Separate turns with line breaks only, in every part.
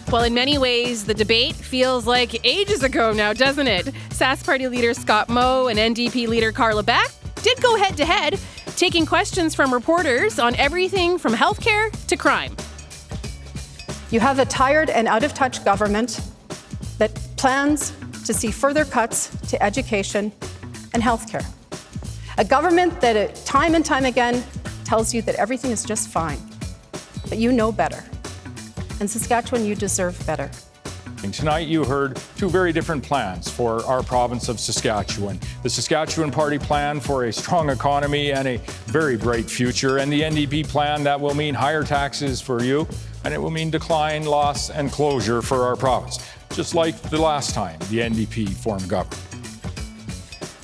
Well, in many ways, the debate feels like ages ago now, doesn't it? Sask Party leader Scott Moe and NDP leader Carla Beck did go head-to-head, taking questions from reporters on everything from healthcare to crime.
You have a tired and out-of-touch government that plans to see further cuts to education and healthcare. A government that time and time again tells you that everything is just fine, but you know better. In Saskatchewan, you deserve better.
And tonight you heard two very different plans for our province of Saskatchewan. The Saskatchewan Party plan for a strong economy and a very bright future, and the NDP plan that will mean higher taxes for you, and it will mean decline, loss, and closure for our province, just like the last time the NDP formed government.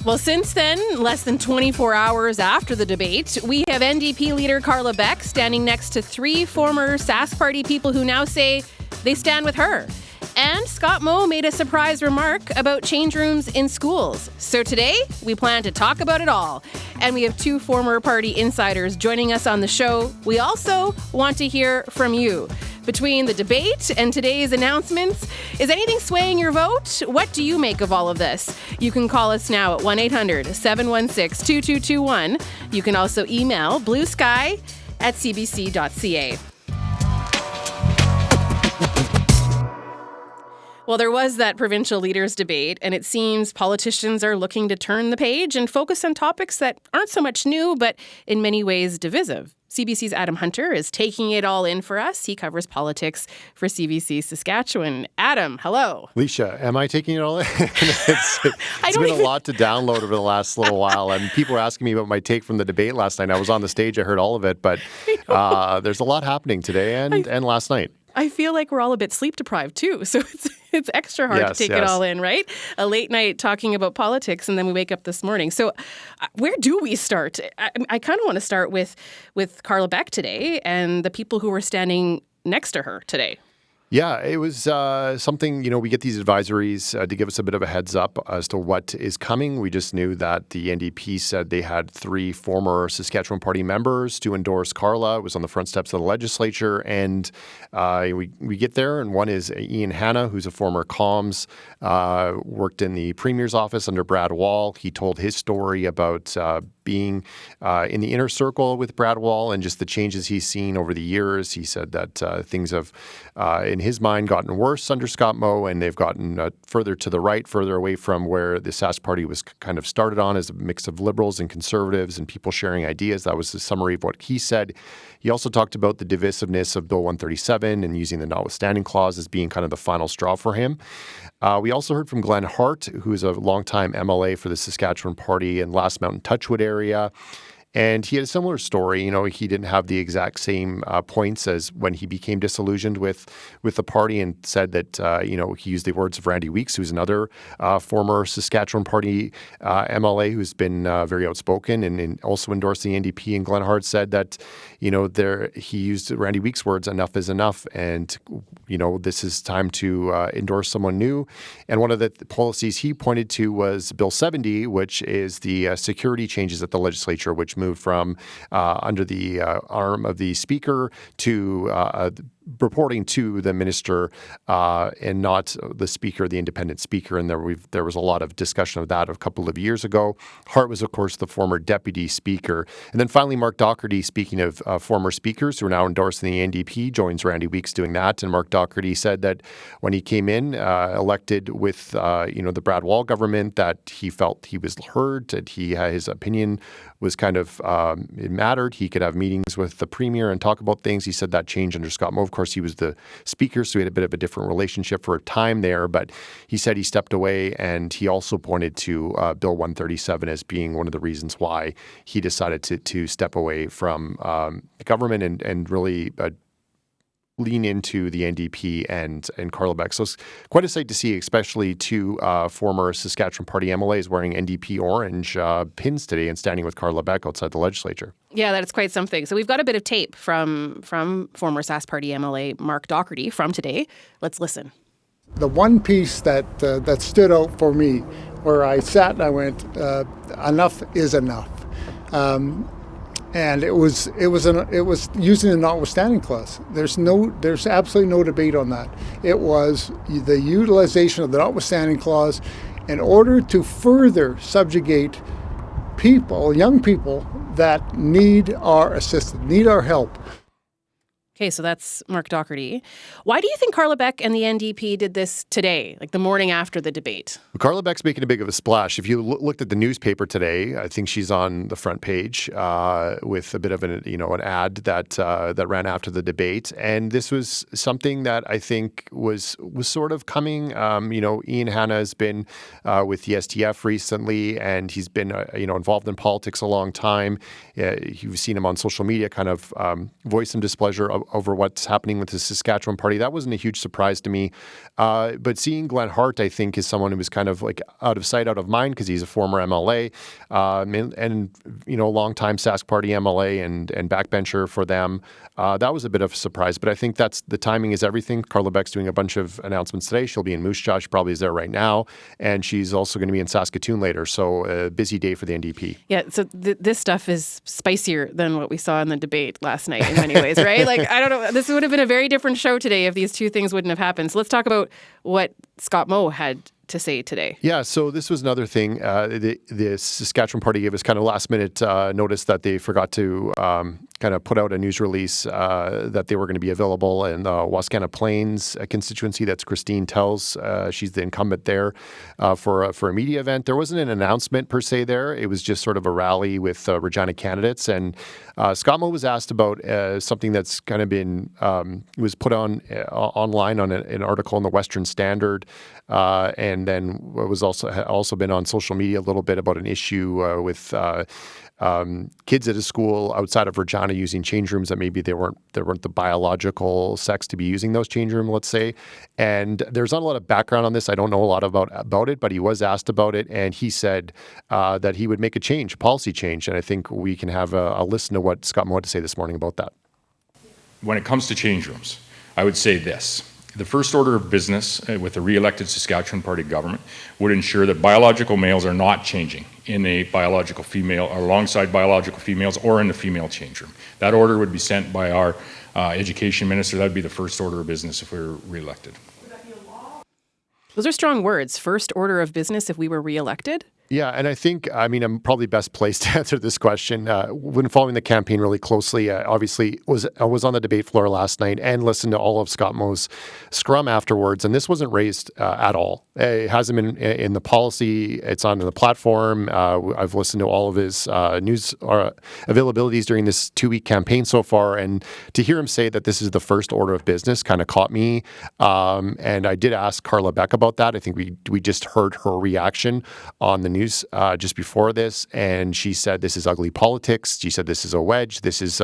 Well, since then, less than 24 hours after the debate, we have NDP leader Carla Beck standing next to three former Sask Party people who now say they stand with her. And Scott Moe made a surprise remark about change rooms in schools. So today, we plan to talk about it all. And we have two former party insiders joining us on the show. We also want to hear from you. Between the debate and today's announcements, is anything swaying your vote? What do you make of all of this? You can call us now at 1-800-716-2221. You can also email bluesky@cbc.ca. Well, there was that provincial leaders debate, and it seems politicians are looking to turn the page and focus on topics that aren't so much new, but in many ways divisive. CBC's Adam Hunter is taking it all in for us. He covers politics for CBC Saskatchewan. Adam, hello.
Leisha, am I taking it all in? It's been a lot to download over the last little while, and people were asking me about my take from the debate last night. I was on the stage, I heard all of it, but there's a lot happening today and last night.
I feel like we're all a bit sleep deprived too, so it's extra hard to take it all in, right? A late night talking about politics, and then we wake up this morning. So where do we start? I kind of want to start with Carla Beck today and the people who were standing next to her today.
Yeah, it was something, we get these advisories to give us a bit of a heads up as to what is coming. We just knew that the NDP said they had three former Saskatchewan Party members to endorse Carla. It was on the front steps of the legislature. And we get there, and one is Ian Hanna, who's a former comms, worked in the Premier's office under Brad Wall. He told his story about being in the inner circle with Brad Wall and just the changes he's seen over the years. He said that things have, in his mind, gotten worse under Scott Moe, and they've gotten further to the right, further away from where the Sask Party was kind of started on as a mix of liberals and conservatives and people sharing ideas. That was the summary of what he said. He also talked about the divisiveness of Bill 137 and using the notwithstanding clause as being kind of the final straw for him. We also heard from Glenn Hart, who is a longtime MLA for the Saskatchewan Party in Last Mountain Touchwood area. And he had a similar story. He didn't have the exact same points as when he became disillusioned with the party, and said that, he used the words of Randy Weeks, who's another former Saskatchewan Party MLA who's been very outspoken and also endorsed the NDP. And Glenn Hart said that, he used Randy Weeks' words, enough is enough. And, this is time to endorse someone new. And one of the policies he pointed to was Bill 70, which is the security changes at the legislature, which moved from under the arm of the Speaker to reporting to the minister and not the Speaker, the independent Speaker. And there was a lot of discussion of that a couple of years ago. Hart was, of course, the former Deputy Speaker. And then finally, Mark Docherty, speaking of former speakers who are now endorsing the NDP, joins Randy Weeks doing that. And Mark Docherty said that when he came in, elected with the Brad Wall government, that he felt he was heard, that his opinion was kind of, it mattered. He could have meetings with the Premier and talk about things. He said that changed under Scott Moe. Of course, he was the Speaker, so he had a bit of a different relationship for a time there. But he said he stepped away, and he also pointed to Bill 137 as being one of the reasons why he decided to step away from government and really lean into the NDP and Carla Beck. So it's quite a sight to see, especially two former Saskatchewan Party MLAs wearing NDP orange pins today and standing with Carla Beck outside the legislature.
Yeah, that's quite something. So we've got a bit of tape from former Sask Party MLA Mark Docherty from today. Let's listen.
The one piece that stood out for me, where I sat and I went, enough is enough. And it was using the notwithstanding clause. There's absolutely no debate on that. It was the utilization of the notwithstanding clause in order to further subjugate people, young people that need our assistance, need our help.
Okay, so that's Mark Docherty. Why do you think Carla Beck and the NDP did this today, like the morning after the debate?
Well, Carla Beck's making a big of a splash. If you looked at the newspaper today, I think she's on the front page with a bit of an ad that ran after the debate, and this was something that I think was sort of coming. Ian Hanna has been with the STF recently, and he's been involved in politics a long time. You've seen him on social media, kind of voice some displeasure over what's happening with the Saskatchewan Party. That wasn't a huge surprise to me. But seeing Glenn Hart, I think, is someone who was kind of like out of sight, out of mind, because he's a former MLA and longtime Sask Party MLA and backbencher for them. That was a bit of a surprise. But I think that's the timing is everything. Carla Beck's doing a bunch of announcements today. She'll be in Moose Jaw. She probably is there right now. And she's also going to be in Saskatoon later. So a busy day for the NDP.
Yeah, so this stuff is spicier than what we saw in the debate last night in many ways, right? Like, I don't know. This would have been a very different show today if these two things wouldn't have happened. So let's talk about what Scott Moe had to say today.
Yeah, so this was another thing. The Saskatchewan Party gave us kind of last minute notice that they forgot to kind of put out a news release that they were going to be available in the Wascana Plains constituency. That's Christine Tells. She's the incumbent there for a media event. There wasn't an announcement per se there. It was just sort of a rally with Regina candidates. And Scott Moe was asked about something that's kind of been was put on online on an article in the Western Standard, and then was also been on social media a little bit about an issue with kids at a school outside of Regina using change rooms that maybe they weren't the biological sex to be using those change rooms, let's say. And there's not a lot of background on this. I don't know a lot about it, but he was asked about it, and he said that he would make a policy change. And I think we can have a listen to what Scott Moe had to say this morning about that.
When it comes to change rooms, I would say this. The first order of business with a re-elected Saskatchewan Party government would ensure that biological males are not changing in a biological female or alongside biological females or in the female change room. That order would be sent by our education minister. That would be the first order of business if we were re-elected.
Those are strong words. First order of business if we were re-elected?
Yeah, and I think, I'm probably best placed to answer this question. When following the campaign really closely, obviously I was on the debate floor last night and listened to all of Scott Moe's scrum afterwards, and this wasn't raised at all. It hasn't been in the policy. It's on the platform. I've listened to all of his news availabilities during this 2-week campaign so far, and to hear him say that this is the first order of business kind of caught me. And I did ask Carla Beck about that. I think we just heard her reaction on the news just before this, and she said this is ugly politics. She said this is a wedge. This is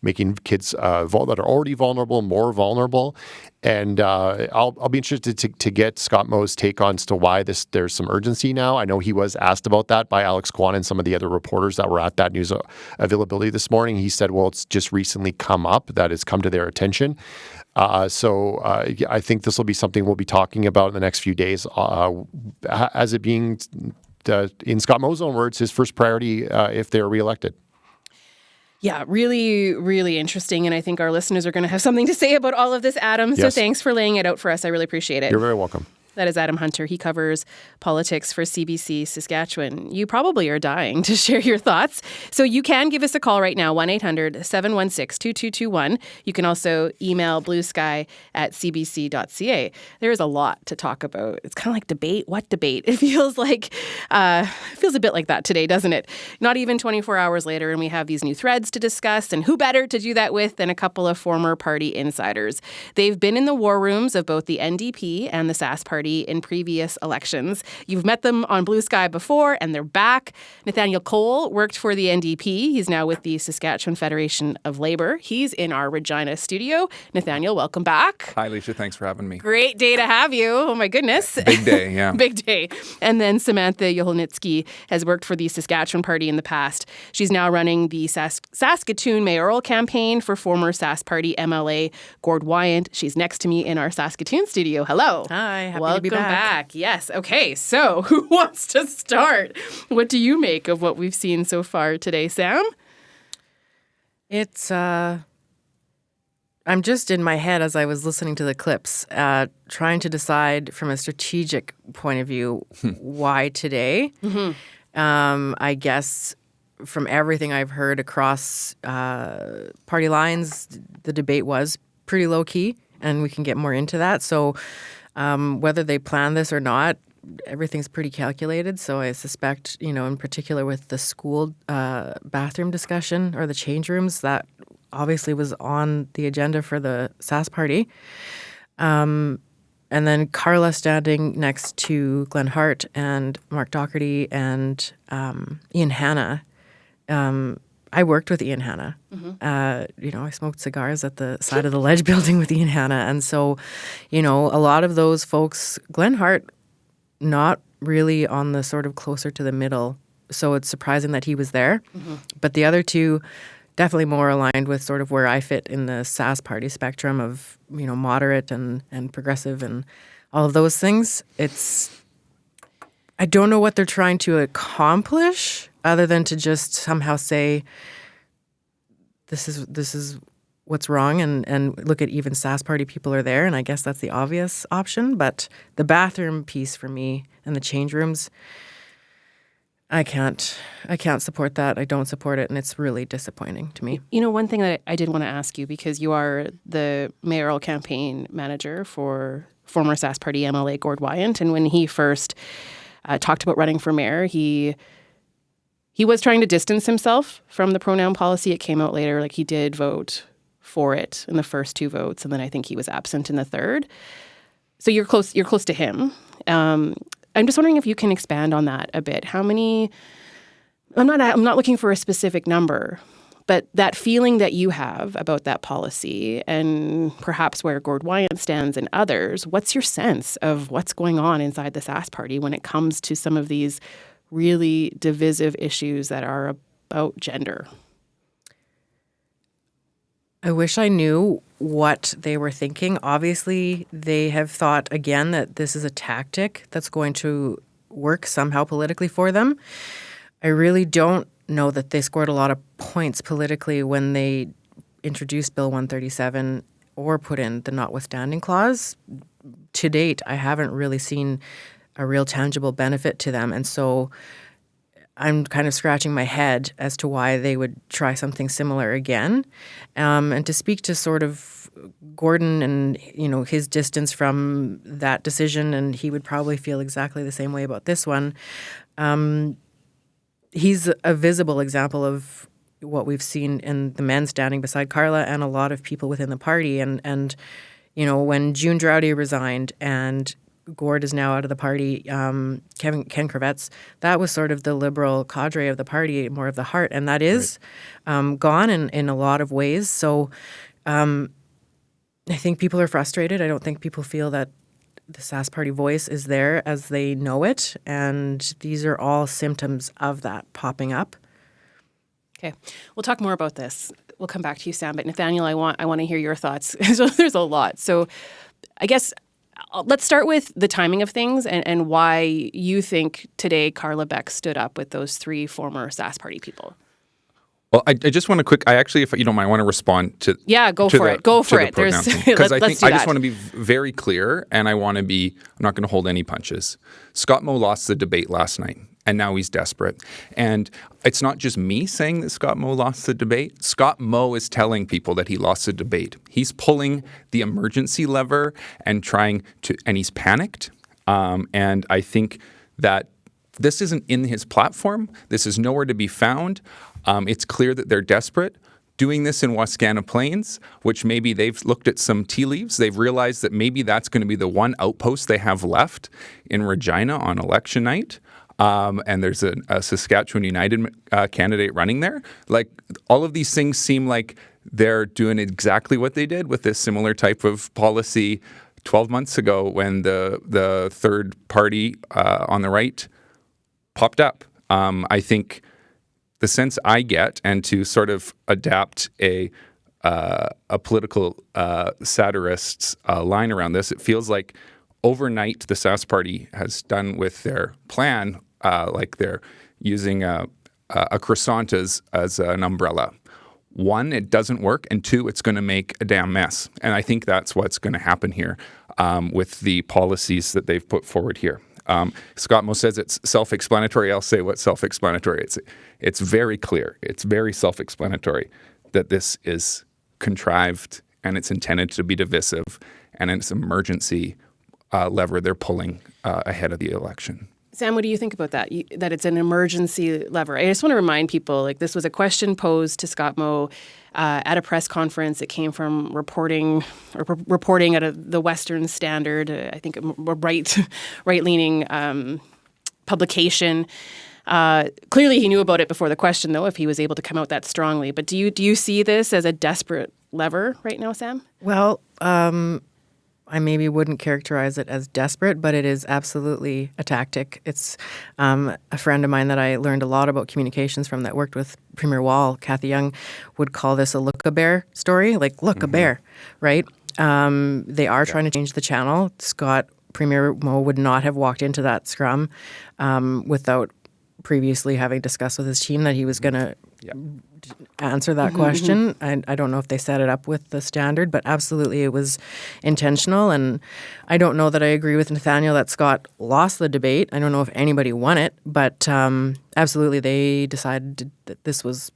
making kids that are already vulnerable more vulnerable. And I'll be interested to get Scott Moe's take on as to why there's some urgency now. I know he was asked about that by Alex Kwan and some of the other reporters that were at that news availability this morning. He said, well, it's just recently come up, that it's come to their attention. So I think this will be something we'll be talking about in the next few days as it being, in Scott Moe's own words, his first priority if they're reelected.
Yeah, really, really interesting. And I think our listeners are going to have something to say about all of this, Adam. So thanks for laying it out for us. I really appreciate it.
You're very welcome.
That is Adam Hunter. He covers politics for CBC Saskatchewan. You probably are dying to share your thoughts. So you can give us a call right now, 1-800-716-2221. You can also email bluesky@cbc.ca. There is a lot to talk about. It's kind of like debate. What debate? It feels like, a bit like that today, doesn't it? Not even 24 hours later, and we have these new threads to discuss. And who better to do that with than a couple of former party insiders? They've been in the war rooms of both the NDP and the Sask Party in previous elections. You've met them on Blue Sky before, and they're back. Nathaniel Cole worked for the NDP. He's now with the Saskatchewan Federation of Labour. He's in our Regina studio. Nathaniel, welcome back.
Hi, Alicia. Thanks for having me.
Great day to have you. Oh, my goodness.
Big day, yeah.
Big day. And then Samantha Yohelnitsky has worked for the Saskatchewan Party in the past. She's now running the Saskatoon mayoral campaign for former Sask Party MLA Gord Wyant. She's next to me in our Saskatoon studio. Hello.
Hi, happy
Welcome
to be
back. Yes. Okay. So who wants to start? What do you make of what we've seen so far today, Sam?
It's, I'm just in my head as I was listening to the clips, trying to decide from a strategic point of view why today. I guess from everything I've heard across party lines, the debate was pretty low key, and we can get more into that. So whether they plan this or not, everything's pretty calculated. So I suspect, in particular with the school bathroom discussion or the change rooms, that obviously was on the agenda for the Sask Party. And then Carla standing next to Glenn Hart and Mark Docherty and Ian Hanna. I worked with Ian Hanna. I smoked cigars at the side of the Ledge building with Ian Hanna. And so, a lot of those folks, Glenn Hart, not really on the sort of closer to the middle. So it's surprising that he was there. But the other two, definitely more aligned with sort of where I fit in the Sask Party spectrum of, moderate and progressive and all of those things. I don't know what they're trying to accomplish other than to just somehow say, this is what's wrong, and look at even Sask Party people are there, and I guess that's the obvious option. But the bathroom piece for me and the change rooms, I can't support that. I don't support it, and it's really disappointing to me.
One thing that I did want to ask you, because you are the mayoral campaign manager for former Sask Party MLA Gord Wyant, and when he first talked about running for mayor, he was trying to distance himself from the pronoun policy. It came out later, like he did vote for it in the first two votes, and then I think he was absent in the third. So you're close to him. I'm just wondering if you can expand on that a bit. How many? I'm not looking for a specific number, but that feeling that you have about that policy and perhaps where Gord Wyant stands and others, what's your sense of what's going on inside the Sask Party when it comes to some of these really divisive issues that are about gender?
I wish I knew what they were thinking. Obviously, they have thought, again, that this is a tactic that's going to work somehow politically for them. I really don't know that they scored a lot of points politically when they introduced Bill 137 or put in the notwithstanding clause. To date, I haven't really seen a real tangible benefit to them. And so I'm kind of scratching my head as to why they would try something similar again. And to speak to sort of Gordon and, his distance from that decision, and he would probably feel exactly the same way about this one. He's a visible example of what we've seen in the men standing beside Carla and a lot of people within the party. And when June Droughty resigned and Gord is now out of the party, Ken Kravets, that was sort of the liberal cadre of the party, more of the heart, and that is gone in a lot of ways. So I think people are frustrated. I don't think people feel that the Sask Party voice is there as they know it, and these are all symptoms of that popping up.
Okay, we'll talk more about this. We'll come back to you, Sam. But Nathaniel, I want to hear your thoughts. So there's a lot. So I guess let's start with the timing of things and why you think today Carla Beck stood up with those three former Sask Party people.
Well, I just want to I actually, if you don't mind, I want to respond to
Go for it.
Because I
just
want to be very clear, and I'm not going to hold any punches. Scott Moe lost the debate last night, and now he's desperate. And it's not just me saying that Scott Moe lost the debate. Scott Moe is telling people that he lost the debate. He's pulling the emergency lever and and he's panicked. And I think that this isn't in his platform. This is nowhere to be found. It's clear that they're desperate. Doing this in Wascana Plains, which maybe they've looked at some tea leaves. They've realized that maybe that's going to be the one outpost they have left in Regina on election night. And there's a Saskatchewan United candidate running there. Like, all of these things seem like they're doing exactly what they did with this similar type of policy 12 months ago when the third party on the right popped up. I think the sense I get, and to sort of adapt a political satirist's line around this, it feels like overnight the Sask Party has done with their plan, like they're using a croissant as an umbrella. one, it doesn't work, and two, it's going to make a damn mess. And I think that's what's going to happen here with the policies that they've put forward here. Scott Moe says it's self-explanatory. I'll say what's self-explanatory. It's very clear. It's very self-explanatory that this is contrived and it's intended to be divisive, and it's an emergency lever they're pulling ahead of the election.
Sam, what do you think about that? That it's an emergency lever? I just want to remind people, like, this was a question posed to Scott Moe at a press conference. It came from reporting at the Western Standard, I think a right-leaning publication. Clearly, he knew about it before the question, though, if he was able to come out that strongly. But do you see this as a desperate lever right now, Sam?
Well, I maybe wouldn't characterize it as desperate, but it is absolutely a tactic. It's a friend of mine that I learned a lot about communications from that worked with Premier Wall, Cathy Young, would call this a look-a-bear story, like, look, a bear, right? They are trying to change the channel. Premier Moe would not have walked into that scrum without previously having discussed with his team that he was going to answer that question. I don't know if they set it up with the Standard, but absolutely it was intentional. And I don't know that I agree with Nathaniel that Scott lost the debate. I don't know if anybody won it, but absolutely they decided that this was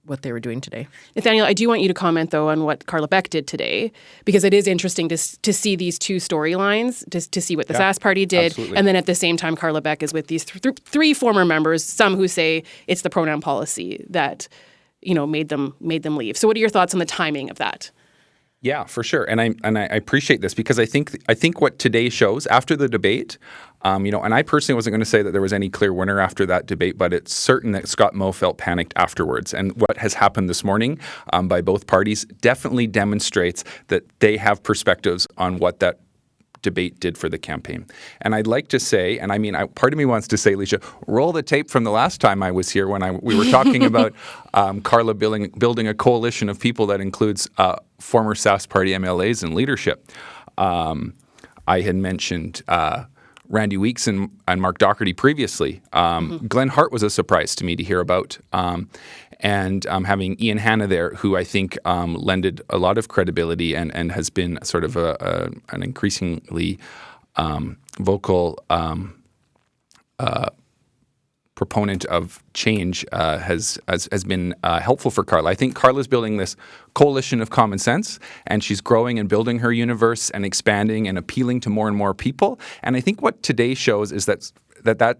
what they were doing today.
Nathaniel, I do want you to comment, though, on what Carla Beck did today, because it is interesting to see these two storylines, to see what the Sask Party did, absolutely. And then at the same time, Carla Beck is with these three former members, some who say it's the pronoun policy that made them leave. So what are your thoughts on the timing of that?
Yeah, for sure. And I appreciate this because I think what today shows after the debate, and I personally wasn't going to say that there was any clear winner after that debate, but it's certain that Scott Moe felt panicked afterwards. And what has happened this morning by both parties definitely demonstrates that they have perspectives on what that debate did for the campaign. And I'd like to say, and part of me wants to say, Alicia, roll the tape from the last time I was here when we were talking about Carla building a coalition of people that includes former Sask Party MLAs and leadership. I had mentioned Randy Weeks and Mark Docherty previously. Glenn Hart was a surprise to me to hear about. And having Ian Hanna there, who I think lended a lot of credibility and has been sort of an increasingly vocal proponent of change, has been helpful for Carla. I think Carla's building this coalition of common sense, and she's growing and building her universe and expanding and appealing to more and more people. And I think what today shows is that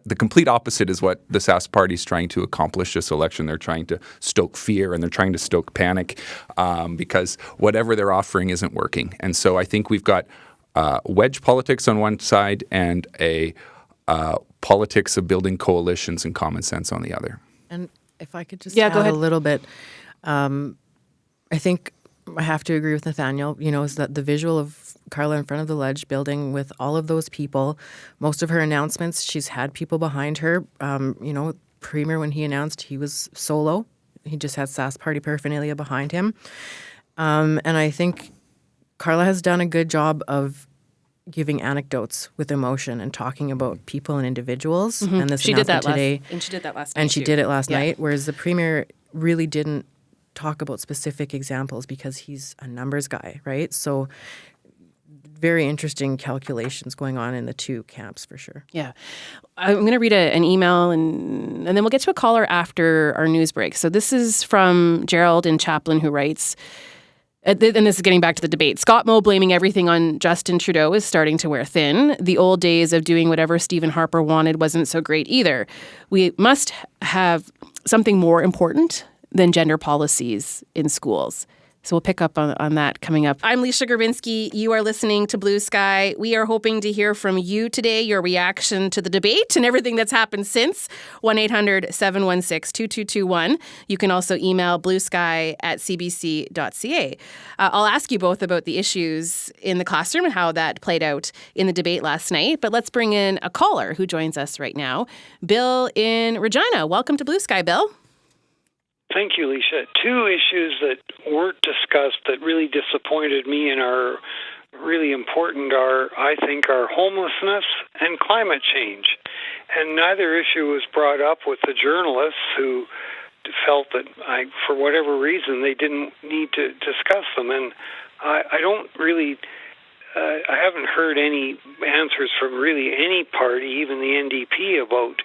the complete opposite is what the Sask Party is trying to accomplish this election. They're trying to stoke fear and they're trying to stoke panic because whatever they're offering isn't working. And so I think we've got wedge politics on one side and a politics of building coalitions and common sense on the other.
And if I could just add a little bit, I think I have to agree with Nathaniel, is that the visual of Carla in front of the ledge building with all of those people, most of her announcements, she's had people behind her. Premier, when he announced, he was solo. He just had Sask Party paraphernalia behind him. And I think Carla has done a good job of giving anecdotes with emotion and talking about people and individuals. And this
she did that
today.
And she did that last night.
And she did it last night, whereas the Premier really didn't talk about specific examples because he's a numbers guy, right? So very interesting calculations going on in the two camps for sure. Yeah.
I'm going to read an email and then we'll get to a caller after our news break. So this is from Gerald in Chaplin, who writes, and this is getting back to the debate, Scott Moe blaming everything on Justin Trudeau is starting to wear thin. The old days of doing whatever Stephen Harper wanted wasn't so great either. We must have something more important than gender policies in schools. So we'll pick up on that coming up. I'm Leisha Garbinski. You are listening to Blue Sky. We are hoping to hear from you today, your reaction to the debate and everything that's happened since. 1-800-716-2221. You can also email bluesky@cbc.ca. I'll ask you both about the issues in the classroom and how that played out in the debate last night. But let's bring in a caller who joins us right now. Bill in Regina. Welcome to Blue Sky, Bill.
Thank you, Alicia. Two issues that weren't discussed that really disappointed me and are really important are homelessness and climate change. And neither issue was brought up with the journalists who felt that for whatever reason, they didn't need to discuss them. And I don't really, I haven't heard any answers from really any party, even the NDP, about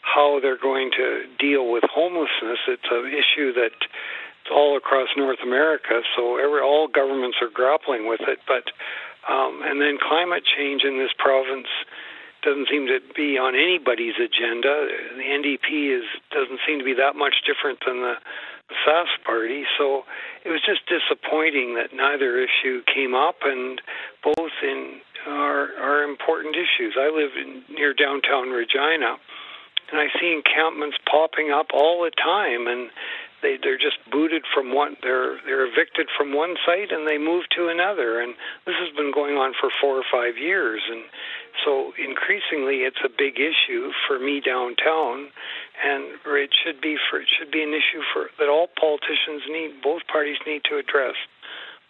how they're going to deal with homelessness. It's an issue that all across North America, so all governments are grappling with it. But and then climate change in this province doesn't seem to be on anybody's agenda. The NDP doesn't seem to be that much different than the Sask Party. So it was just disappointing that neither issue came up, and both are important issues. I live near downtown Regina, and I see encampments popping up all the time, and they're just booted from one. They're evicted from one site and they move to another, and this has been going on for 4 or 5 years. And so increasingly, it's a big issue for me downtown, and it should be an issue that all politicians both parties need to address.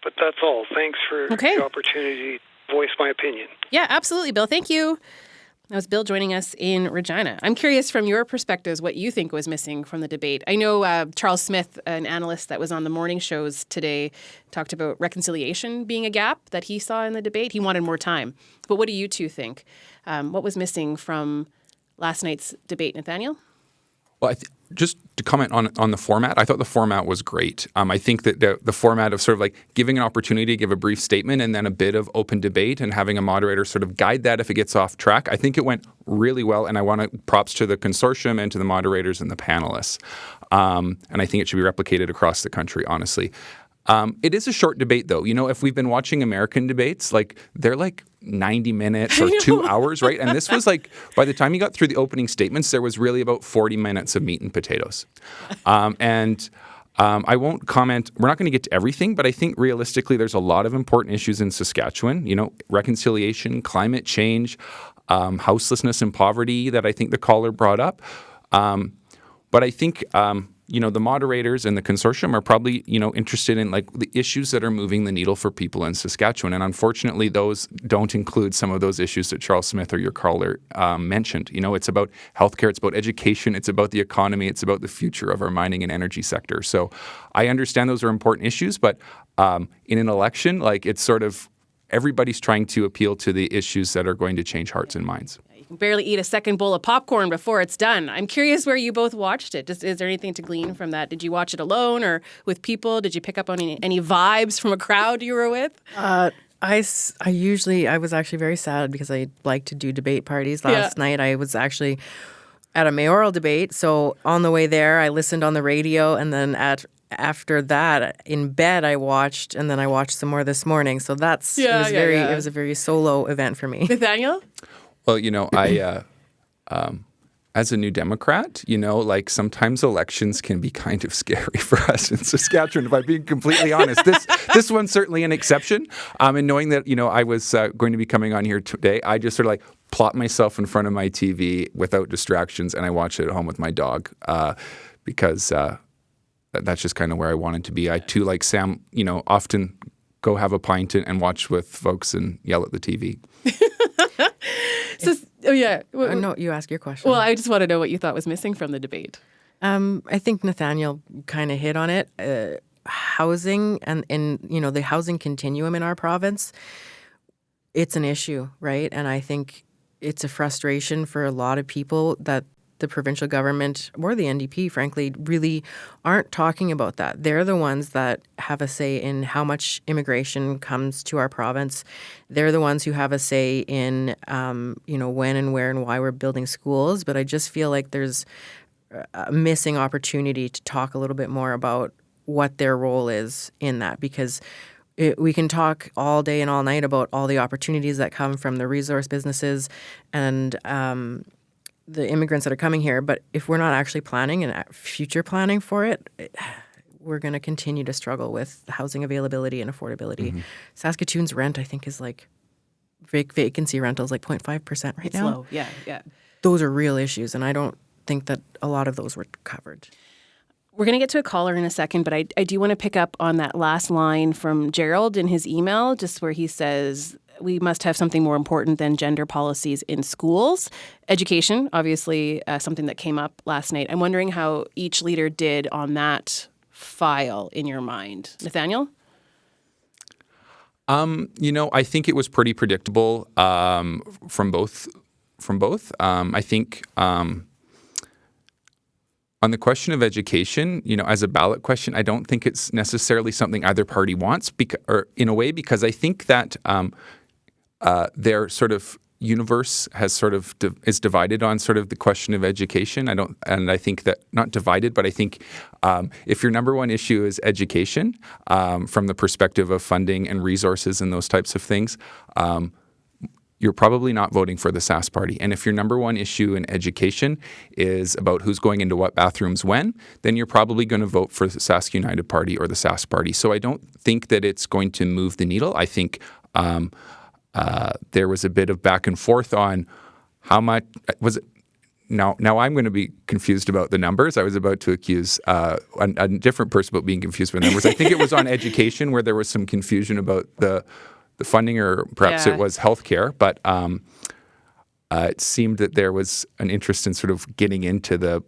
But that's all. Thanks for the opportunity to voice my opinion.
Yeah, absolutely, Bill. Thank you. That was Bill joining us in Regina. I'm curious from your perspectives what you think was missing from the debate. I know Charles Smith, an analyst that was on the morning shows today, talked about reconciliation being a gap that he saw in the debate. He wanted more time. But what do you two think? What was missing from last night's debate, Nathaniel?
Well, just to comment on the format, I thought the format was great. I think that the format of sort of like giving an opportunity to give a brief statement and then a bit of open debate and having a moderator sort of guide that if it gets off track, I think it went really well. And I want to props to the consortium and to the moderators and the panelists. And I think it should be replicated across the country, honestly. It is a short debate, though. You know, if we've been watching American debates, they're 90 minutes or 2 hours, right? And this was by the time you got through the opening statements, there was really about 40 minutes of meat and potatoes. I won't comment. We're not going to get to everything, but I think realistically, there's a lot of important issues in Saskatchewan. You know, reconciliation, climate change, houselessness and poverty that I think the caller brought up. But I think the moderators and the consortium are probably, interested in the issues that are moving the needle for people in Saskatchewan. And unfortunately, those don't include some of those issues that Charles Smith or your caller mentioned. You know, it's about healthcare, it's about education, it's about the economy, it's about the future of our mining and energy sector. So I understand those are important issues, but in an election, it's sort of everybody's trying to appeal to the issues that are going to change hearts and minds.
Barely eat a second bowl of popcorn before it's done. I'm curious where you both watched it. Is there anything to glean from that? Did you watch it alone or with people? Did you pick up on any vibes from a crowd you were with?
I was actually very sad because I like to do debate parties. Last night I was actually at a mayoral debate. So on the way there, I listened on the radio, and then after that, in bed, I watched, and then I watched some more this morning. So it was a very solo event for me.
Nathaniel?
Well, I, as a New Democrat, sometimes elections can be kind of scary for us in Saskatchewan, if I'm being completely honest. This one's certainly an exception. And knowing that, I was going to be coming on here today, I just sort of plop myself in front of my TV without distractions, and I watch it at home with my dog because that's just kind of where I wanted to be. I, too, like Sam, often go have a pint and watch with folks and yell at the TV.
No, you ask your question.
Well, I just want to know what you thought was missing from the debate.
I think Nathaniel kind of hit on it. Housing and the housing continuum in our province, it's an issue, right? And I think it's a frustration for a lot of people that the provincial government or the NDP, frankly, really aren't talking about that. They're the ones that have a say in how much immigration comes to our province. They're the ones who have a say in, when and where and why we're building schools. But I just feel like there's a missing opportunity to talk a little bit more about what their role is in that, because we can talk all day and all night about all the opportunities that come from the resource businesses and the immigrants that are coming here, but if we're not actually planning and future planning for it, we're going to continue to struggle with housing availability and affordability. Mm-hmm. Saskatoon's rent, I think, is vacancy rental is 0.5% right now.
It's low, yeah.
Those are real issues, and I don't think that a lot of those were covered.
We're going to get to a caller in a second, but I do want to pick up on that last line from Gerald in his email, just where he says, we must have something more important than gender policies in schools. Education, obviously, something that came up last night. I'm wondering how each leader did on that file in your mind. Nathaniel?
I think it was pretty predictable from both. I think on the question of education, as a ballot question, I don't think it's necessarily something either party wants, because I think that their sort of universe has is divided on sort of the question of education. I think that not divided, but I think if your number one issue is education, from the perspective of funding and resources and those types of things, you're probably not voting for the Sask Party. And if your number one issue in education is about who's going into what bathrooms when, then you're probably going to vote for the Sask United Party or the Sask Party. So I don't think that it's going to move the needle. I think there was a bit of back and forth on how much was it. Now I'm going to be confused about the numbers. I was about to accuse a different person about being confused by numbers. I think it was on education where there was some confusion about the funding, or perhaps it was healthcare. But it seemed that there was an interest in sort of getting into the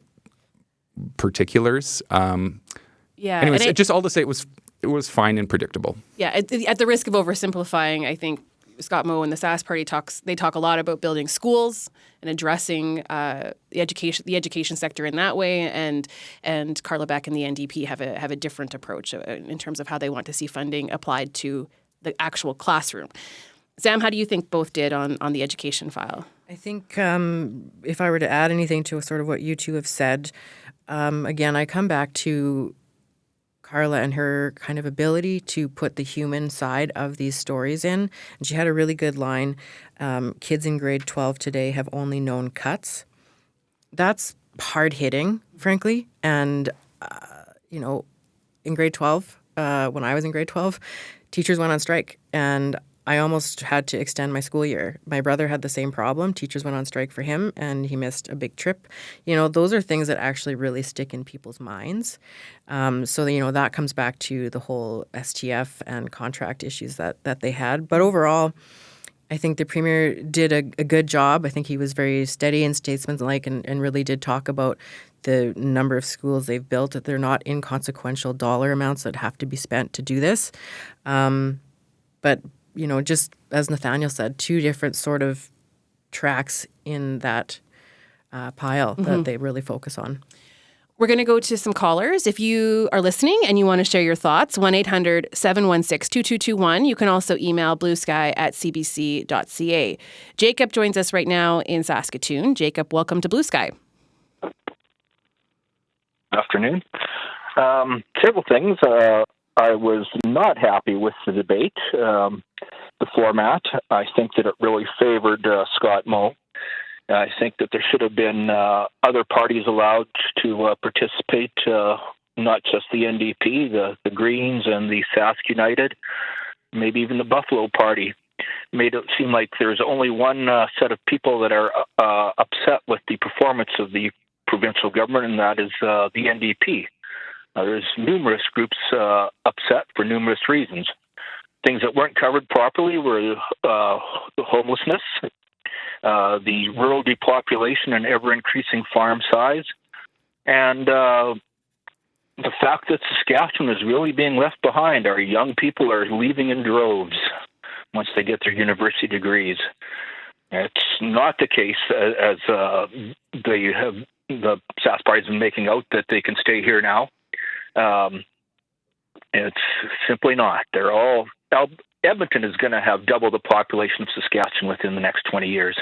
particulars. Anyways, just all to say, it was fine and predictable.
Yeah, at the risk of oversimplifying, I think Scott Moe and the Sask Party talk a lot about building schools and addressing the education sector in that way, and Carla Beck and the NDP have a different approach in terms of how they want to see funding applied to the actual classroom. Sam, how do you think both did on the education file?
I think if I were to add anything to sort of what you two have said, again, I come back to Carla and her kind of ability to put the human side of these stories in. And she had a really good line, kids in grade 12 today have only known cuts. That's hard-hitting, frankly. And, in grade 12, when I was in grade 12, teachers went on strike, and I almost had to extend my school year. My brother had the same problem. Teachers went on strike for him, and he missed a big trip. Those are things that actually really stick in people's minds. So that comes back to the whole STF and contract issues that they had. But overall, I think the Premier did a good job. I think he was very steady and statesmanlike and really did talk about the number of schools they've built, that they're not inconsequential dollar amounts that have to be spent to do this. But, just as Nathaniel said, two different sort of tracks in that pile that they really focus on.
We're going to go to some callers. If you are listening and you want to share your thoughts, 1-800-716-2221. You can also email bluesky@cbc.ca. Jacob joins us right now in Saskatoon. Jacob, welcome to Blue Sky.
Afternoon. Several things. I was not happy with the debate, the format. I think that it really favored Scott Moe. I think that there should have been other parties allowed to participate, not just the NDP, the Greens and the Sask United, maybe even the Buffalo Party. Made it seem like there's only one set of people that are upset with the performance of the provincial government, and that is the NDP. There's numerous groups upset for numerous reasons. Things that weren't covered properly were the homelessness, the rural depopulation and ever-increasing farm size, and the fact that Saskatchewan is really being left behind. Our young people are leaving in droves once they get their university degrees. It's not the case as they have. The Sask Party has been making out that they can stay here now. It's simply not. They're all. Edmonton is going to have double the population of Saskatchewan within the next 20 years.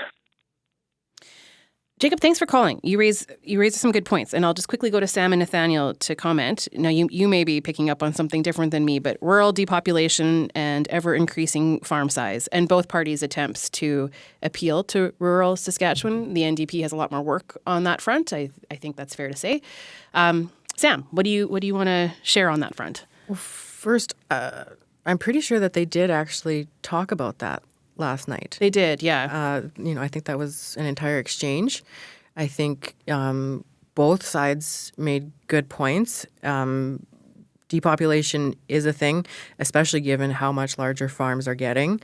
Jacob, thanks for calling. You raised some good points, and I'll just quickly go to Sam and Nathaniel to comment. Now, you may be picking up on something different than me, but rural depopulation and ever-increasing farm size, and both parties' attempts to appeal to rural Saskatchewan. The NDP has a lot more work on that front. I think that's fair to say. Sam, what do you want to share on that front?
Well, first, I'm pretty sure that they did actually talk about that last night.
They did, yeah.
I think that was an entire exchange. I think both sides made good points. Depopulation is a thing, especially given how much larger farms are getting.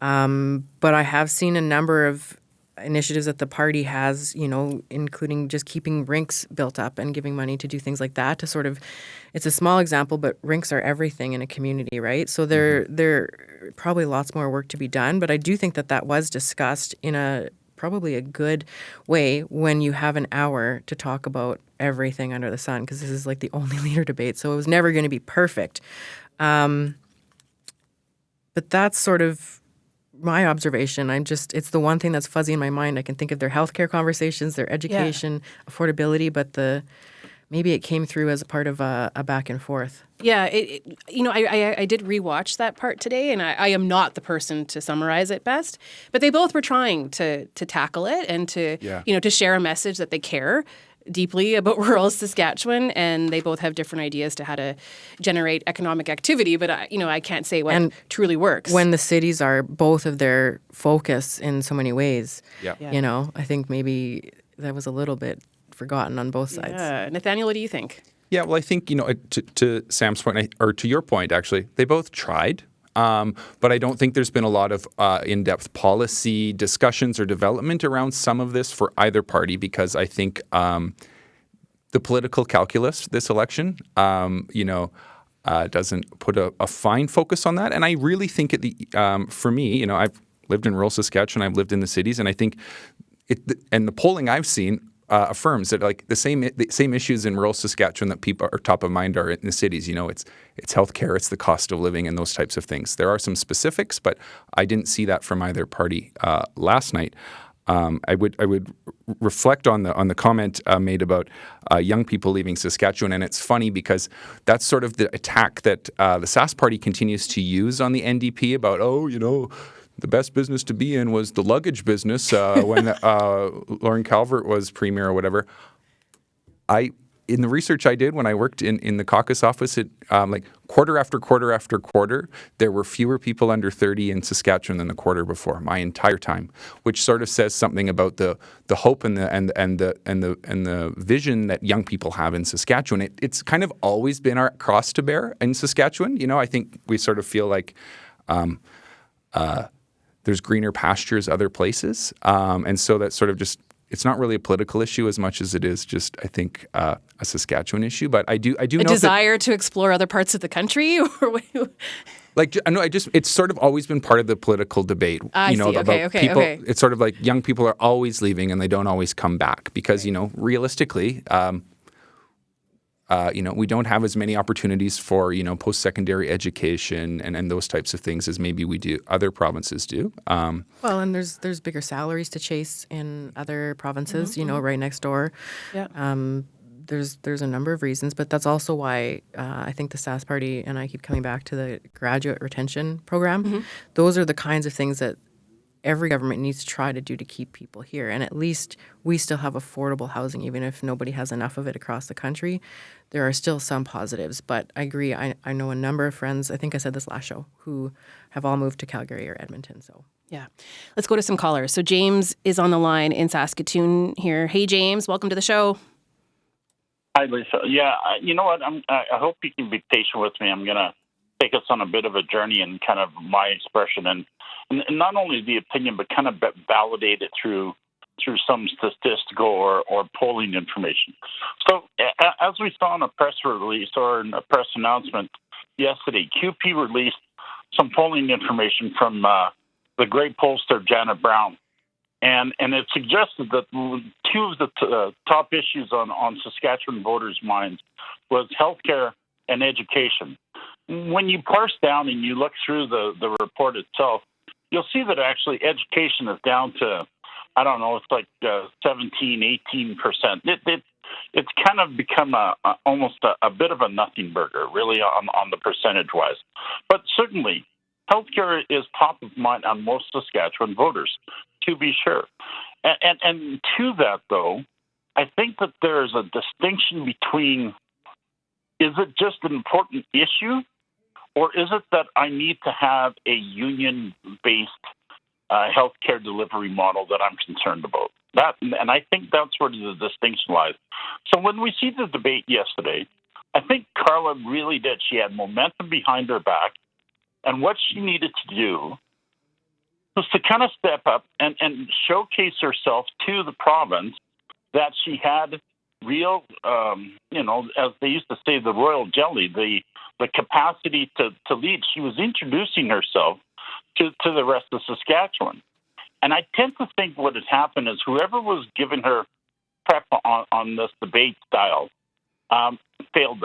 But I have seen a number of initiatives that the party has, including just keeping rinks built up and giving money to do things like that to sort of, it's a small example, but rinks are everything in a community, right? So there probably lots more work to be done, but I do think that was discussed in probably a good way when you have an hour to talk about everything under the sun, because this is like the only leader debate, so it was never going to be perfect. But that's sort of my observation. It's the one thing that's fuzzy in my mind. I can think of their healthcare conversations, their education, affordability, but maybe it came through as a part of a back and forth.
Yeah, I did rewatch that part today, and I am not the person to summarize it best. But they both were trying to tackle it and to to share a message that they care deeply about rural Saskatchewan, and they both have different ideas to how to generate economic activity. But I can't say what truly works
when the cities are both of their focus in so many ways. I think maybe that was a little bit forgotten on both sides.
Yeah. Nathaniel, what do you think?
Yeah, well, I think, to Sam's point, or to your point, actually, they both tried. But I don't think there's been a lot of in-depth policy discussions or development around some of this for either party, because I think the political calculus this election, doesn't put a fine focus on that. And I really think for me, I've lived in rural Saskatchewan, I've lived in the cities, and I think and the polling I've seen affirms that like the same issues in rural Saskatchewan that people are top of mind are in the cities. It's healthcare, it's the cost of living, and those types of things. There are some specifics, but I didn't see that from either party last night. I would reflect on the comment made about young people leaving Saskatchewan, and it's funny because that's sort of the attack that the Sask Party continues to use on the NDP about the best business to be in was the luggage business when Lauren Calvert was premier or whatever. In the research I did when I worked in the caucus office, like quarter after quarter after quarter, there were fewer people under 30 in Saskatchewan than the quarter before, my entire time, which sort of says something about the hope and the vision that young people have in Saskatchewan. It's kind of always been our cross to bear in Saskatchewan. I think we sort of feel like there's greener pastures other places. And so that sort of just, it's not really a political issue as much as it is just, I think, a Saskatchewan issue. But I do know
a desire to explore other parts of the country?
It's sort of always been part of the political debate. About people.
Okay.
It's sort of like young people are always leaving and they don't always come back because, realistically, we don't have as many opportunities for, post-secondary education and those types of things as maybe other provinces do.
Well, and there's bigger salaries to chase in other provinces, right next door.
Yeah.
There's a number of reasons, but that's also why I think the Sask Party, and I keep coming back to the graduate retention program, those are the kinds of things that every government needs to try to do to keep people here. And at least we still have affordable housing, even if nobody has enough of it across the country. There are still some positives. But I agree. I know a number of friends, I think I said this last show, who have all moved to Calgary or Edmonton. So
yeah. Let's go to some callers. So James is on the line in Saskatoon here. Hey, James. Welcome to the show.
Hi, Lisa. Yeah, you know what? I hope you can be patient with me. I'm going to take us on a bit of a journey and kind of my expression and not only the opinion, but kind of validate it through some statistical or polling information. So as we saw in a press release or in a press announcement yesterday, QP released some polling information from the great pollster Janet Brown. And it suggested that two of the top issues on Saskatchewan voters' minds was healthcare and education. When you parse down and you look through the report itself, you'll see that actually education is down to, I don't know, it's like 17, 18%. It's kind of become almost a bit of a nothing burger, really, on the percentage-wise. But certainly, healthcare is top of mind on most Saskatchewan voters, to be sure. And to that, though, I think that there is a distinction between, is it just an important issue, or is it that I need to have a union-based healthcare delivery model that I'm concerned about? And I think that's where the distinction lies. So when we see the debate yesterday, I think Carla really did. She had momentum behind her back. And what she needed to do was to kind of step up and showcase herself to the province that she had real, as they used to say, the royal jelly, the capacity to lead. She was introducing herself to the rest of Saskatchewan. And I tend to think what had happened is whoever was giving her prep on this debate style failed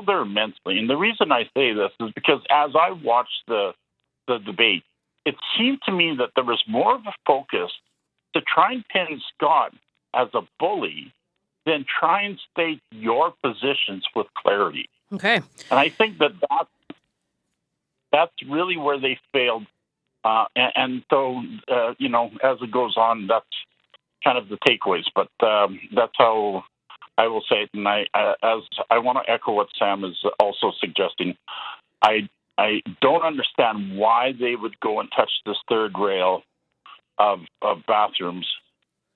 her immensely. And the reason I say this is because as I watched the debate, it seemed to me that there was more of a focus to try and pin Scott as a bully than try and state your positions with clarity.
Okay.
And I think that's really where they failed. And so, as it goes on, that's kind of the takeaways. But that's how I will say it. And I want to echo what Sam is also suggesting. I don't understand why they would go and touch this third rail of bathrooms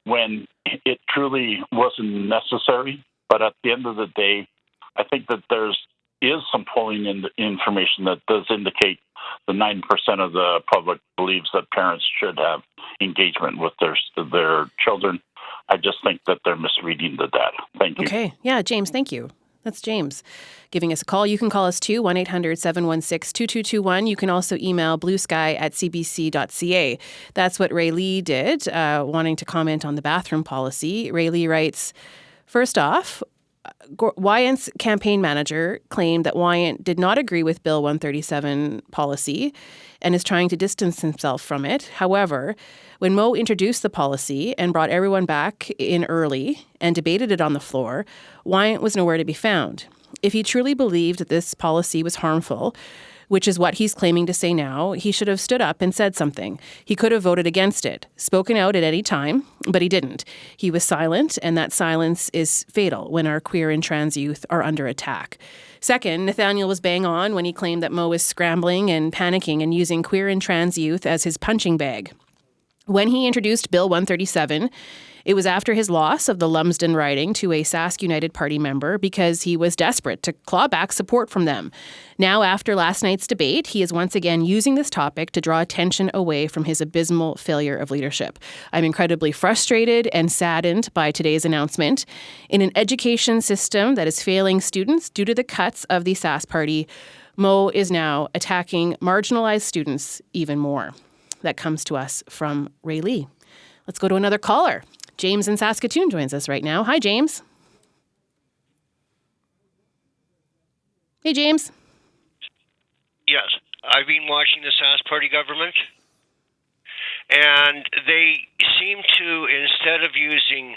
when it truly wasn't necessary. But at the end of the day, I think that is some polling in the information that does indicate the 9% of the public believes that parents should have engagement with their children. I just think that they're misreading the data. Thank you.
Okay. Yeah, James, thank you. That's James giving us a call. You can call us too, 1-800-716-2221. You can also email bluesky@cbc.ca. That's what Ray Lee did, wanting to comment on the bathroom policy. Ray Lee writes, first off, Wyant's campaign manager claimed that Wyant did not agree with Bill 137 policy and is trying to distance himself from it. However, when Mo introduced the policy and brought everyone back in early and debated it on the floor, Wyant was nowhere to be found. If he truly believed that this policy was harmful, which is what he's claiming to say now, he should have stood up and said something. He could have voted against it, spoken out at any time, but he didn't. He was silent, and that silence is fatal when our queer and trans youth are under attack. Second, Nathaniel was bang on when he claimed that Mo was scrambling and panicking and using queer and trans youth as his punching bag. When he introduced Bill 137, it was after his loss of the Lumsden riding to a Sask United Party member because he was desperate to claw back support from them. Now, after last night's debate, he is once again using this topic to draw attention away from his abysmal failure of leadership. I'm incredibly frustrated and saddened by today's announcement. In an education system that is failing students due to the cuts of the Sask Party, Mo is now attacking marginalized students even more. That comes to us from Ray Lee. Let's go to another caller. James in Saskatoon joins us right now. Hi, James. Hey, James.
Yes, I've been watching the Sask Party government, and they seem to, instead of using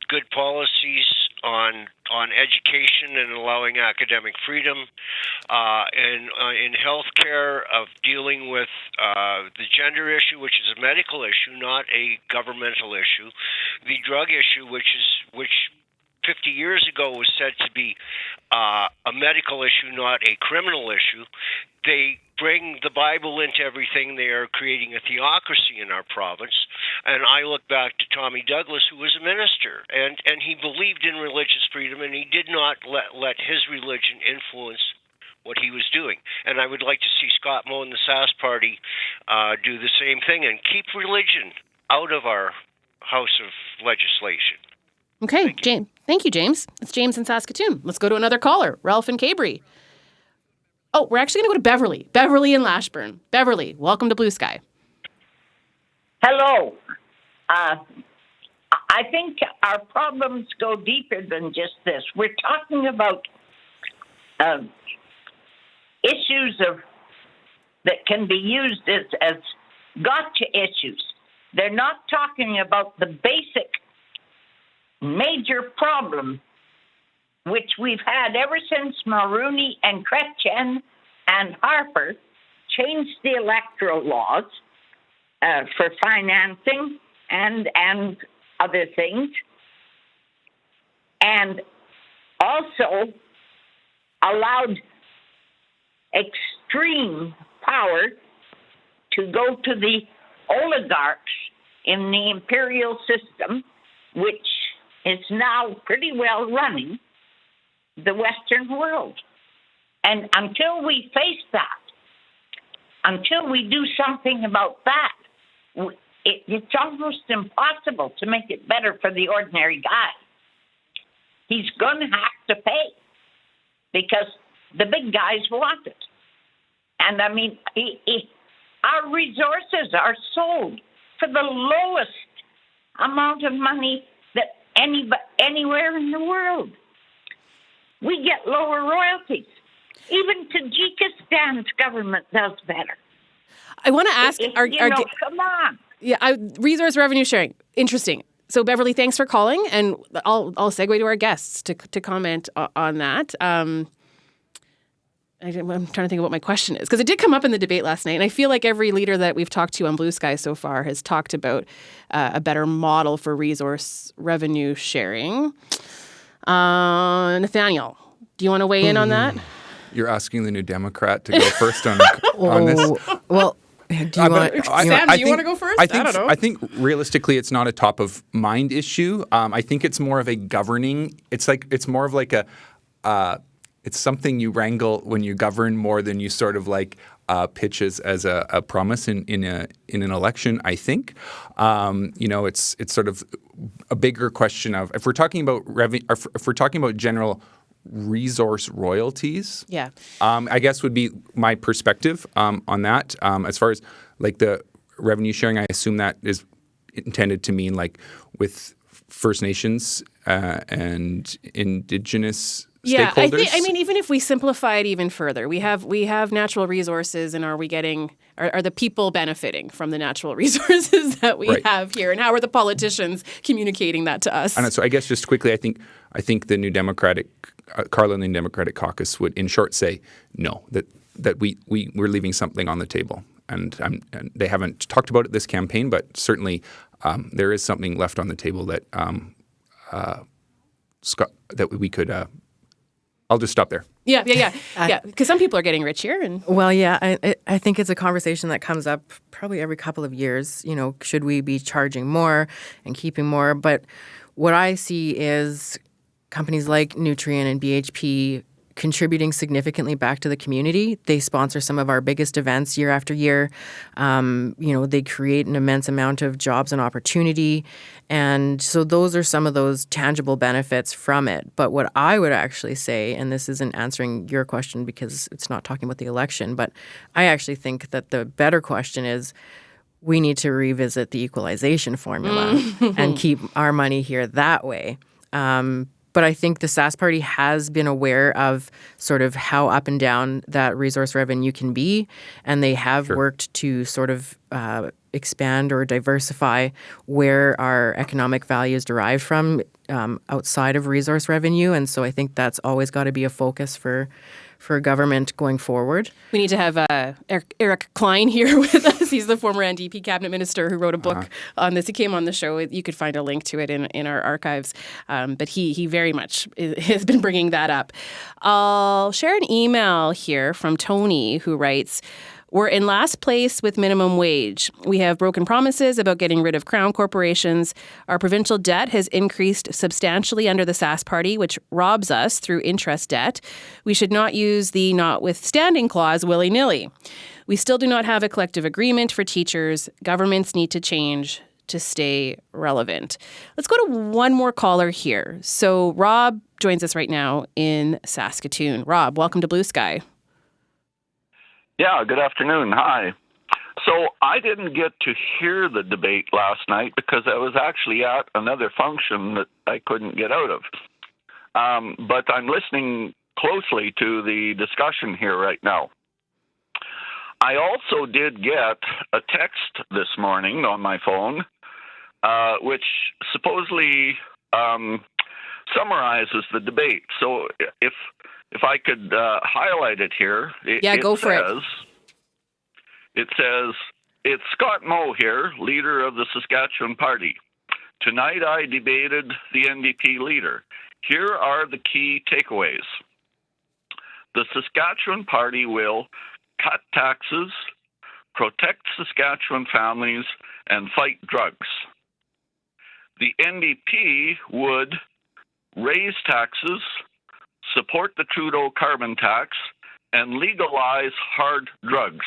good policies on education and allowing academic freedom, in healthcare, of dealing with the gender issue, which is a medical issue, not a governmental issue, the drug issue, which 50 years ago was said to be a medical issue, not a criminal issue. They bring the Bible into everything. They are creating a theocracy in our province. And I look back to Tommy Douglas, who was a minister, and he believed in religious freedom, and he did not let his religion influence what he was doing. And I would like to see Scott Moe and the Sask Party do the same thing and keep religion out of our House of Legislation.
Okay, James. Thank you, James. It's James in Saskatoon. Let's go to another caller, Ralph in Cabri. Oh, we're actually going to go to Beverly. Beverly in Lashburn. Beverly, welcome to Blue Sky.
Hello. I think our problems go deeper than just this. We're talking about issues that can be used as gotcha issues. They're not talking about the basic major problem which we've had ever since Mulroney and Chrétien and Harper changed the electoral laws for financing and other things, and also allowed extreme power to go to the oligarchs in the imperial system, which is now pretty well running the Western world. And until we face that, until we do something about that, it's almost impossible to make it better for the ordinary guy. He's going to have to pay because the big guys want it. And I mean, our resources are sold for the lowest amount of money that anywhere in the world. We get lower royalties. Even Tajikistan's government does better.
I want to ask,
come on.
Yeah, resource revenue sharing. Interesting. So Beverly, thanks for calling, and I'll segue to our guests to comment on that. I'm trying to think of what my question is, because it did come up in the debate last night, and I feel like every leader that we've talked to on Blue Sky so far has talked about a better model for resource revenue sharing. Nathaniel, do you want to weigh in on that?
You're asking the New Democrat to go first on this?
Well, do you want
to go first?
I don't know. I think realistically, it's not a top of mind issue. I think it's more of a governing. It's more of like it's something you wrangle when you govern more than you sort of like pitch as a promise in an election. I think it's sort of a bigger question of if we're talking about if we're talking about general resource royalties.
Yeah.
I guess would be my perspective on that. As far as like the revenue sharing, I assume that is intended to mean like with First Nations and Indigenous stakeholders.
I mean, even if we simplify it even further, we have natural resources, and are the people benefiting from the natural resources that we have here, and how are the politicians communicating that to us?
And so I guess just quickly, I think the New Democratic, Carla and the New Democratic Caucus would, in short, say no, that we're leaving something on the table, and they haven't talked about it this campaign, but certainly there is something left on the table that that we could. I'll just stop there.
Yeah. Because some people are getting rich here, and
I think it's a conversation that comes up probably every couple of years. Should we be charging more and keeping more? But what I see is companies like Nutrien and BHP contributing significantly back to the community. They sponsor some of our biggest events year after year. They create an immense amount of jobs and opportunity. And so those are some of those tangible benefits from it. But what I would actually say, and this isn't answering your question because it's not talking about the election, but I actually think that the better question is we need to revisit the equalization formula and keep our money here that way. But I think the Sask Party has been aware of sort of how up and down that resource revenue can be, and they have worked to sort of expand or diversify where our economic value is derived from outside of resource revenue. And so I think that's always got to be a focus for government going forward.
We need to have Eric Klein here with us. He's the former NDP cabinet minister who wrote a book on this. He came on the show. You could find a link to it in our archives. But he very much has been bringing that up. I'll share an email here from Tony, who writes, "We're in last place with minimum wage. We have broken promises about getting rid of crown corporations. Our provincial debt has increased substantially under the Sask Party, which robs us through interest debt. We should not use the notwithstanding clause willy-nilly. We still do not have a collective agreement for teachers. Governments need to change to stay relevant." Let's go to one more caller here. So Rob joins us right now in Saskatoon. Rob, welcome to Blue Sky.
Yeah, good afternoon. Hi. So I didn't get to hear the debate last night because I was actually at another function that I couldn't get out of. But I'm listening closely to the discussion here right now. I also did get a text this morning on my phone, which supposedly summarizes the debate. So if I could highlight it here,
go for it.
It says, "It's Scott Moe here, leader of the Saskatchewan Party. Tonight I debated the NDP leader. Here are the key takeaways. The Saskatchewan Party will cut taxes, protect Saskatchewan families, and fight drugs. the NDP would raise taxes, support the Trudeau carbon tax, and legalize hard drugs.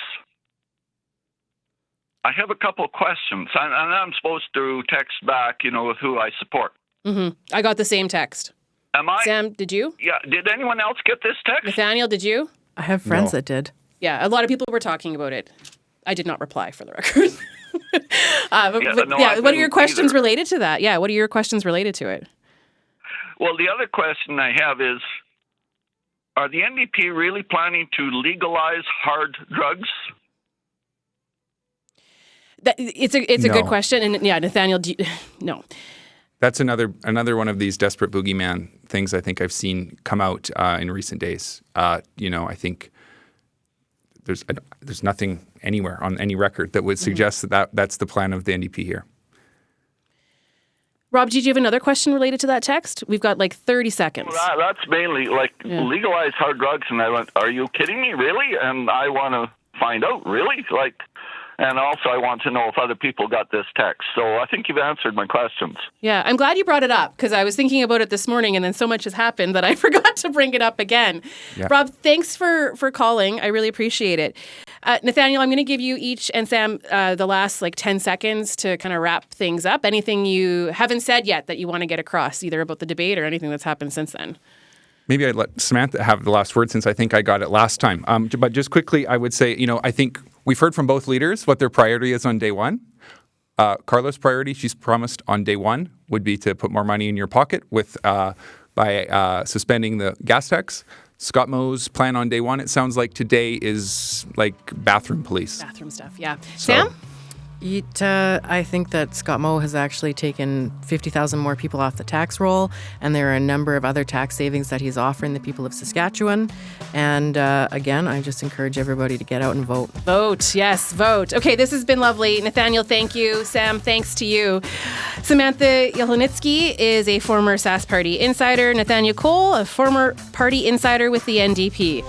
I have a couple of questions, and I'm supposed to text back, with who I support.
Mm-hmm. I got the same text.
Am I?
Sam, did you?
Yeah. Did anyone else get this text?
Nathaniel, did you?
I have friends that did.
Yeah, a lot of people were talking about it. I did not reply, for the record. What are your questions related to that? Yeah, what are your questions related to it?
Well, the other question I have is, are the NDP really planning to legalize hard drugs?
It's a good question, and Nathaniel, no.
That's another one of these desperate boogeyman things I think I've seen come out in recent days. I think there's nothing anywhere on any record that would suggest that's the plan of the NDP here.
Rob, did you have another question related to that text? We've got like 30 seconds.
Well, that's mainly legalize hard drugs, and I went, are you kidding me, really? And I want to find out, really? And also I want to know if other people got this text. So I think you've answered my questions.
Yeah, I'm glad you brought it up because I was thinking about it this morning and then so much has happened that I forgot to bring it up again. Yeah. Rob, thanks for calling. I really appreciate it. Nathaniel, I'm going to give you each and Sam the last 10 seconds to kind of wrap things up. Anything you haven't said yet that you want to get across, either about the debate or anything that's happened since then?
Maybe I'd let Samantha have the last word since I think I got it last time. But just quickly, I would say, I think we've heard from both leaders what their priority is on day one. Carla's priority, she's promised on day one, would be to put more money in your pocket by suspending the gas tax. Scott Moe's plan on day one, it sounds like today is like bathroom police.
Bathroom stuff, yeah. Sam?
I think that Scott Moe has actually taken 50,000 more people off the tax roll, and there are a number of other tax savings that he's offering the people of Saskatchewan. And again, I just encourage everybody to get out and vote.
Vote, yes, vote. Okay, this has been lovely. Nathaniel, thank you. Sam, thanks to you. Samantha Yelonitsky is a former Sask Party insider. Nathaniel Cole, a former party insider with the NDP.